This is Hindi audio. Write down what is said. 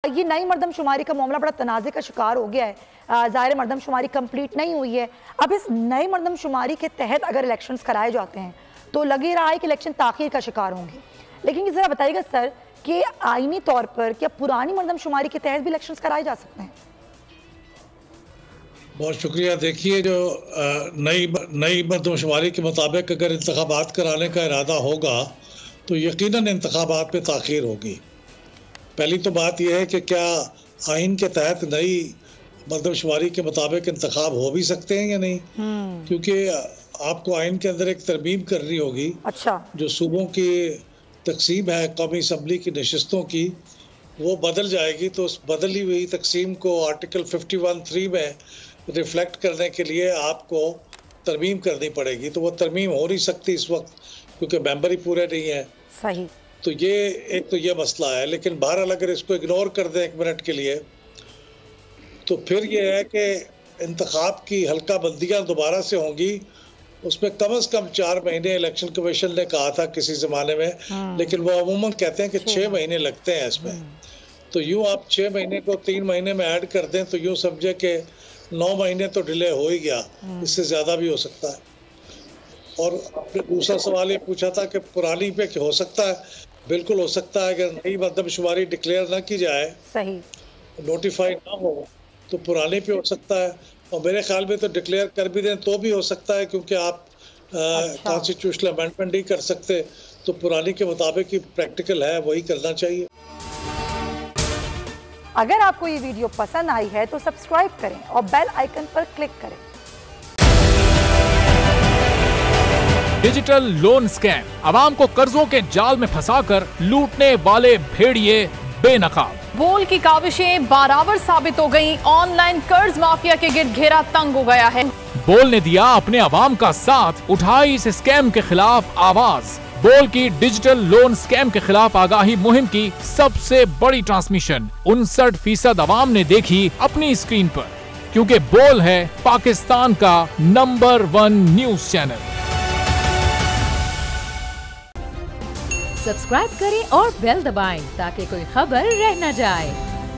ये नई मरदमशुमारी का मामला बड़ा तनाज़े का शिकार हो गया है। ज़ाहिर मरदमशुमारी कंप्लीट नहीं हुई है। अब इस नई मरदमशुमारी के तहत अगर इलेक्शंस कराए जाते हैं तो लग ही रहा है कि इलेक्शन ताख़ीर का शिकार होंगे। लेकिन ये ज़रा बताइएगा सर कि आईनी तौर पर क्या पुरानी मरदमशुमारी के तहत भी इलेक्शंस कराए जा सकते हैं? बहुत शुक्रिया। देखिए, जो नई मरदमशुमारी के मुताबिक अगर इंतखाबात कराने का इरादा होगा तो यकीनन इंतखाबात में ताख़ीर होगी। पहली तो बात यह है कि क्या आइन के तहत नई मरदमशुमारी के मुताबिक इंतखाब हो भी सकते हैं या नहीं, क्योंकि आपको आइन के अंदर एक तरमीम करनी होगी। अच्छा। जो सूबों की तकसीम है कौमी असम्बली की नशिस्तों की, वो बदल जाएगी, तो उस बदली हुई तकसीम को आर्टिकल 51(3) में रिफ्लेक्ट करने के लिए आपको तरमीम करनी पड़ेगी। तो वो तरमीम हो नहीं सकती इस वक्त क्योंकि मेंबर ही पूरे नहीं है। सही। तो ये मसला है। लेकिन बहरहाल अगर इसको इग्नोर कर दें एक मिनट के लिए तो फिर ये है कि इंतखाब की हल्का बंदियाँ दोबारा से होंगी। उसमें कम से कम 4 महीने इलेक्शन कमीशन ने कहा था किसी ज़माने में, लेकिन वो अमूमन कहते हैं कि 6 महीने लगते हैं इसमें। तो यूँ आप 6 महीने को 3 महीने में ऐड कर दें तो यूँ समझे कि 9 महीने तो डिले हो ही गया, इससे ज़्यादा भी हो सकता है। और आपने दूसरा सवाल ये पूछा था कि पुरानी पे हो सकता है, बिल्कुल हो सकता है। अगर नई मरदमशुमारी डिक्लेयर ना की जाए, सही, नोटिफाई ना हो, तो पुरानी पे हो सकता है। और मेरे ख्याल में तो डिक्लेयर कर भी दें तो भी हो सकता है, क्योंकि आप कॉन्स्टिट्यूशनल अमेंडमेंट नहीं कर सकते। तो पुरानी के मुताबिक ही प्रैक्टिकल है, वही करना चाहिए। अगर आपको ये वीडियो पसंद आई है तो सब्सक्राइब करें और बेल आइकन पर क्लिक करें। डिजिटल लोन स्कैम, आवाम को कर्जों के जाल में फंसाकर लूटने वाले भेड़िए बेनकाब। बोल की काविशें बाराबर साबित हो गईं। ऑनलाइन कर्ज माफिया के गिर्द घेरा तंग हो गया है। बोल ने दिया अपने आवाम का साथ, उठाई इस स्कैम के खिलाफ आवाज। बोल की डिजिटल लोन स्कैम के खिलाफ आगाही मुहिम की सबसे बड़ी ट्रांसमिशन 59% आवाम ने देखी अपनी स्क्रीन पर, क्योंकि बोल है पाकिस्तान का नंबर 1 न्यूज चैनल। सब्सक्राइब करें और बेल दबाएं ताकि कोई खबर रह न जाए।